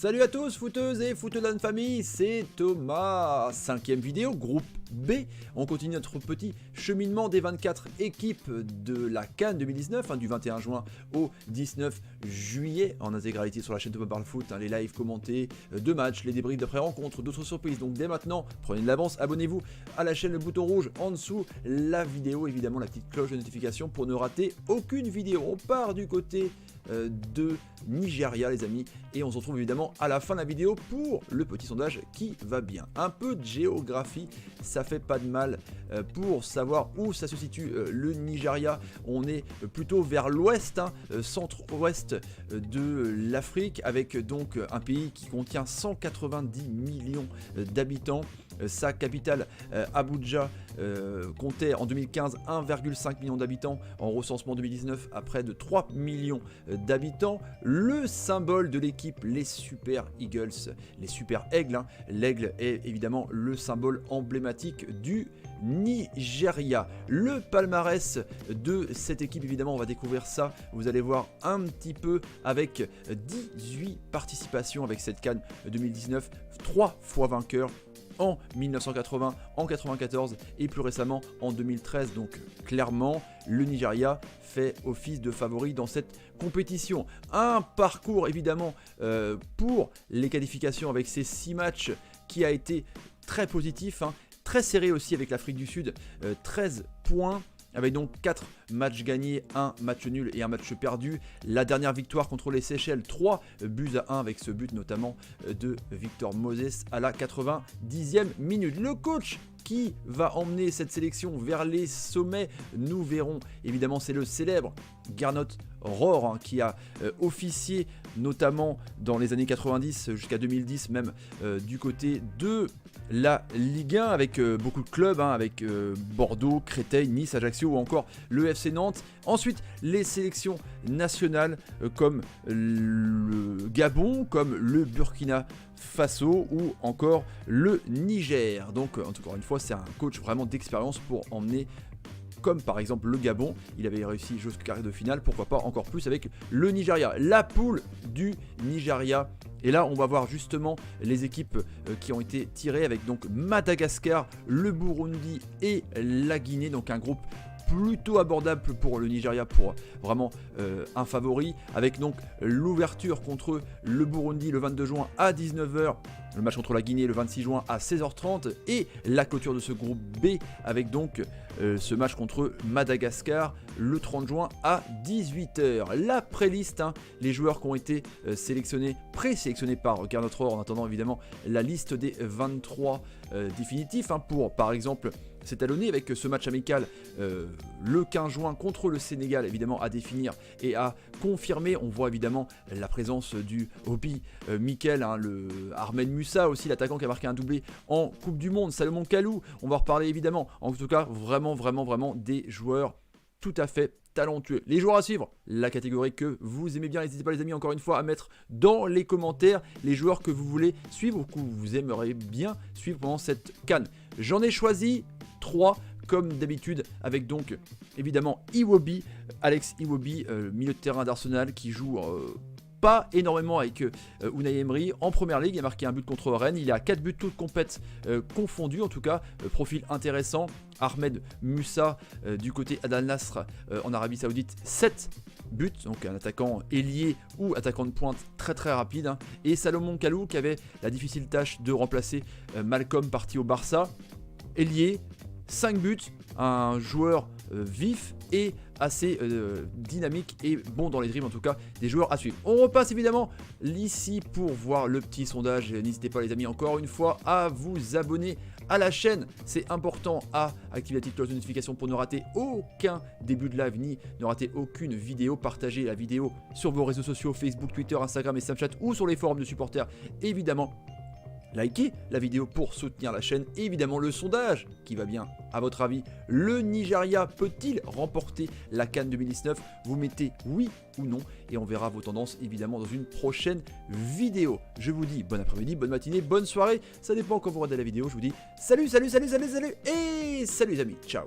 Salut à tous, footeuses et footeux de la famille, c'est Thomas. 5ème vidéo, groupe B. On continue notre petit cheminement des 24 équipes de la CAN 2019, du 21 juin au 19 juillet, en intégralité sur la chaîne Thomas Parle Foot, les lives commentés de matchs, les débriefs d'après-rencontres, d'autres surprises. Donc dès maintenant, prenez de l'avance, abonnez-vous à la chaîne, le bouton rouge en dessous, la vidéo, évidemment la petite cloche de notification pour ne rater aucune vidéo. On part du côté de Nigeria les amis, et on se retrouve évidemment à la fin de la vidéo pour le petit sondage qui va bien. Un peu de géographie, ça fait pas de mal pour savoir où ça se situe le Nigeria. On est plutôt vers l'ouest, centre-ouest de l'Afrique, avec donc un pays qui contient 190 millions d'habitants. Sa capitale Abuja comptait en 2015 1,5 million d'habitants, en recensement 2019 à près de 3 millions d'habitants. Le symbole de l'équipe, les Super Eagles, les Super Aigles, l'aigle est évidemment le symbole emblématique du Nigeria. Le palmarès de cette équipe, évidemment on va découvrir ça, vous allez voir un petit peu, avec 18 participations avec cette CAN 2019, 3 fois vainqueur en 1980, en 94 et plus récemment en 2013. Donc clairement, le Nigeria fait office de favori dans cette compétition. Un parcours évidemment pour les qualifications avec ces 6 matchs qui a été très positif, très serré aussi avec l'Afrique du Sud, 13 points. Avec donc 4 matchs gagnés, 1 match nul et 1 match perdu. La dernière victoire contre les Seychelles, 3 buts à 1 avec ce but notamment de Victor Moses à la 90e minute. Le coach qui va emmener cette sélection vers les sommets, nous verrons. Évidemment, c'est le célèbre Gernot Rohr qui a officié notamment dans les années 90 jusqu'à 2010 même du côté de la Ligue 1 avec beaucoup de clubs, avec Bordeaux, Créteil, Nice, Ajaccio ou encore le FC Nantes. Ensuite, les sélections nationales comme le Gabon, comme le Burkina Faso ou encore le Niger. Donc encore une fois, c'est un coach vraiment d'expérience pour emmener, comme par exemple le Gabon, il avait réussi jusqu'au carré de finale, pourquoi pas encore plus avec le Nigeria. La poule du Nigeria, et là on va voir justement les équipes qui ont été tirées avec donc Madagascar, le Burundi et la Guinée, donc un groupe plutôt abordable pour le Nigeria, pour vraiment un favori, avec donc l'ouverture contre le Burundi le 22 juin à 19h, le match contre la Guinée le 26 juin à 16h30 et la clôture de ce groupe B avec donc ce match contre Madagascar le 30 juin à 18h. La pré-liste, les joueurs qui ont été sélectionnés, présélectionnés par Gernot Rohr, en attendant évidemment la liste des 23 définitifs, pour par exemple s'étalonner avec ce match amical le 15 juin contre le Sénégal, évidemment à définir et à confirmer. On voit évidemment la présence du Obi Mikel, le Ahmed Musa aussi, l'attaquant qui a marqué un doublé en Coupe du Monde, Salomon Kalou, on va en reparler évidemment. En tout cas, vraiment des joueurs tout à fait talentueux. Les joueurs à suivre, la catégorie que vous aimez bien, n'hésitez pas les amis encore une fois à mettre dans les commentaires les joueurs que vous voulez suivre ou que vous aimeriez bien suivre pendant cette CAN. J'en ai choisi 3 comme d'habitude, avec donc évidemment Iwobi, Alex Iwobi, milieu de terrain d'Arsenal qui joue pas énormément avec Unai Emery en première ligue. Il a marqué un but contre Rennes, il a 4 buts toutes compètes confondues, en tout cas profil intéressant. Ahmed Musa du côté Al Nassr en Arabie Saoudite, 7 buts, donc un attaquant ailier ou attaquant de pointe très rapide, et Salomon Kalou qui avait la difficile tâche de remplacer Malcolm parti au Barça, ailier, 5 buts, un joueur vif et assez dynamique et bon dans les dribbles, en tout cas des joueurs à suivre. On repasse évidemment ici pour voir le petit sondage. N'hésitez pas les amis encore une fois à vous abonner à la chaîne, c'est important, à activer la petite cloche de notification pour ne rater aucun début de live ni ne rater aucune vidéo. Partagez la vidéo sur vos réseaux sociaux Facebook, Twitter, Instagram et Snapchat ou sur les forums de supporters évidemment. Likez la vidéo pour soutenir la chaîne et évidemment le sondage qui va bien. À votre avis, le Nigeria peut-il remporter la CAN 2019? Vous mettez oui ou non et on verra vos tendances évidemment dans une prochaine vidéo. Je vous dis bon après-midi, bonne matinée, bonne soirée. Ça dépend quand vous regardez la vidéo. Je vous dis salut et salut les amis. Ciao.